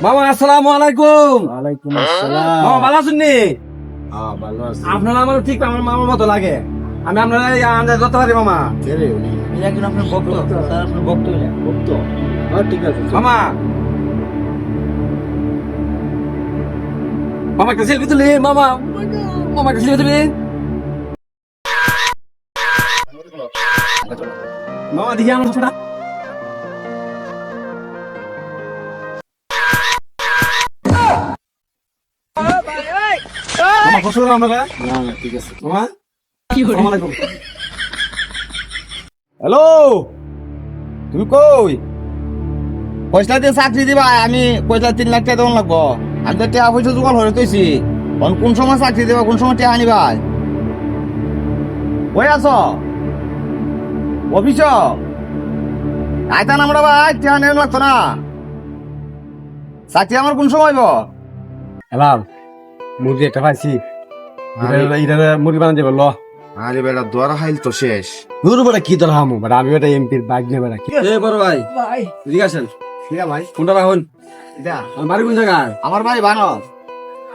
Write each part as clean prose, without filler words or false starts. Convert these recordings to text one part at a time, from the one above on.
মামা আসসালামু আলাইকুম। ওয়ালাইকুম আসসালাম। মামা ভালো আছেন নি? হ্যাঁ, ভালো আছি। আপনারা আমার ঠিক আমার মামার মতো লাগে। আমি আপনারা আন্দাজ করতে পারি মামা। কে রে উনি? এই একজন আপনার ভক্ত, স্যার আপনার ভক্ত হইলেন। ভক্ত? হ্যাঁ, ঠিক আছে। মামা মামা একটা সেলফি তুলি মামা। মামা একটা সেলফি তুলি। মামা দেখি আমার ছোটা। মামা কষ্ট করে আমরা না, না, ঠিক আছে। মামা আসসালামু আলাইকুম। হ্যালো, তুমি কই? পয়সা দিয়ে চাকরি দিবা? আমি পয়সা 3 লাখ টাকা দেওয়া লাগবো। আমি তো টাকা পয়সা জোগাড় হয়ে কইছি। কোন সময় চাকরি দিবা, কোন সময় টাকা আনিবা? কই আছো? অফিস? আইতান আমরা ভাই, টাকা নেওয়া লাগতো না। চাকরি আমার কোন সময় গো? হেলাল মুরগি একটা পাইছি। মুরগি বানাতে পারলো। আরে বেটা, দরা হাইল তো শেষ। দূর বেটা কি তোর হামু বেটা, আমি বেটা এমপির বাইক নিয়ে বেটা কি বড় ভাই ভাই এদিকে আসেন। ঠিক আছে ভাই। ফোনটা রাখুন। এটা আমার বাড়ি কোন জায়গায়? আমার ভাই বানর।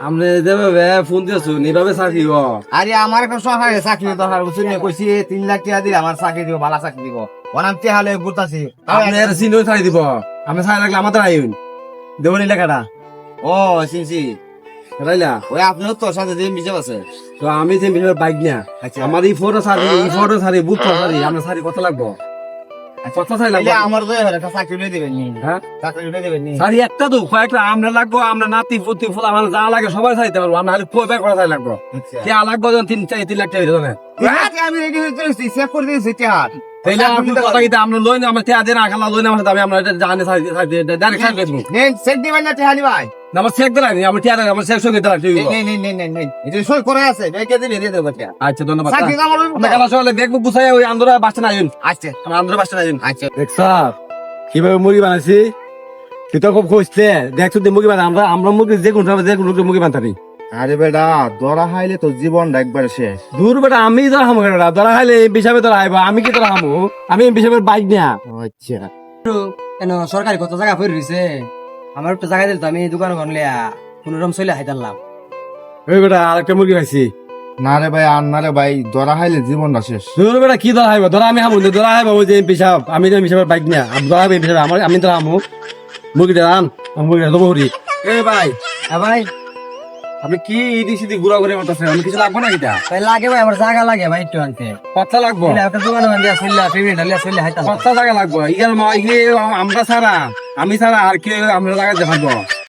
আপনি দেবে ফোন দিয়েছো এইভাবে চাকরি গো। আরে আমার একটা সরকারি চাকরি দরকার, বুঝলি না? কইছি 3 লাখ টাকা দিলে আমার চাকরি দিব, ভালো চাকরি দিব। অনাম তেহালে ঘুরতাছি। আপনি এর সিন ছাড়ি দিব। আমি ছাড়ি রাখলে আমাদের আইন দেবো নি লেখাটা ও সিনসি, রাইলা। ওই আপনিও তোর সাথে দিন বিজয় আছে। তো আমি যে বিষয়ের বাইক নিয়া আচ্ছা। আমার এই ফটো সারি বুথ সারি আমরা সারি কত লাগবো? কত সারি লাগবে? আমার তো একটা চাকরি নিয়ে দিবেন নি? হ্যাঁ চাকরি নিয়ে দিবেন নি? সারি একটা তো কয়েকটা আমরা লাগবো, আমরা নাতি পুতি ফুল আমার যা লাগে সবাই সারিতে পারবো। আমরা খালি কয় ব্যাগ করা সারি লাগবো। আচ্ছা। কে লাগবো যখন 3 লাখ টাকা দিতে আমি রেডি হয়ে চলেছি, সেভ করে দিয়েছি টাকা। তাইলে আপনি কথা কি আমরা লই না, আমরা টেয়া দেন আগালা লই না, আমার দাবি আমরা এটা জানি ডাইরেক্ট সাইড করব নেন, চেক দিবেন না টাকা নি ভাই? না। আমার চেক দিলাই আমরা টেয়া দেন, আমার চেক সঙ্গে দিলাই ঠিক নেন নেন নেন নেন নেন, এটা সই করে আছে, ব্যাংকে দিলে দিয়ে দেবো টাকা। আচ্ছা ধন্যবাদ। চাকরি তো আমার আমরা কালা সকালে ব্যাগ বুক গুছাই ওই আন্দোরা বাসটা আইন। আচ্ছা আমরা আন্দোরা বাসটা আইন। আচ্ছা। দেখ স্যার কিভাবে মুরগি বানাইছি, তুই তো খুব খুঁজতে দেখছো তুই মুরগি বানা। আমরা মুরগি যে কোনো মুরগি বানতারি। আরে বেটা, দরা হাইলে তো জীবনটা একবার শেষ। দূর বেটা আমি ধরা হামু কেন? ধরা খাইলে এমপি সাহেবে ধরা আইবা, আমি কি ধরা হামু? আমি এমপি সাহেবের বাইক নিয়া। আচ্ছা, কেন সরকারি কত জায়গা পড়ে রয়েছে, আমার একটু জায়গা দিল তো আমি দোকান গনলিয়া কোনরকম চলে হাইতারলাম। ওই বেটা আরেকটা মুরগি খাইছি। না রে ভাই, আর না রে ভাই, দরা হাইলে জীবনটা শেষ। দূর বেটা কি ধরা হাইবা? ধরা আমি হামু ধরা হাইবা ওই যে এমপি সাহেব। আমি যে এমপি সাহেবের বাইক নিয়া ধরা হাইবা এমপি সাহেব, আমি ধরা হামু মুরগিটা আন। মুরগিটা দেবো হরি। এ ভাই হ্যাঁ ভাই, আপনি কি ইদি সিদি ঘুরা ঘুরে করতেছেন? আমি কিছু লাগবো না এটা? ভাই লাগে ভাই, আমার জায়গা লাগে ভাই একটু আনতে। কত লাগবো? একটা দোকান গনলিয়া চললা পেমেন্ট হলিয়া চললে হাইতারলাম। কত টাকা লাগবো? ইগাল আমরা ছাড়া, আমি ছাড়া আর কেউ আমরা লাগাতে পারবো?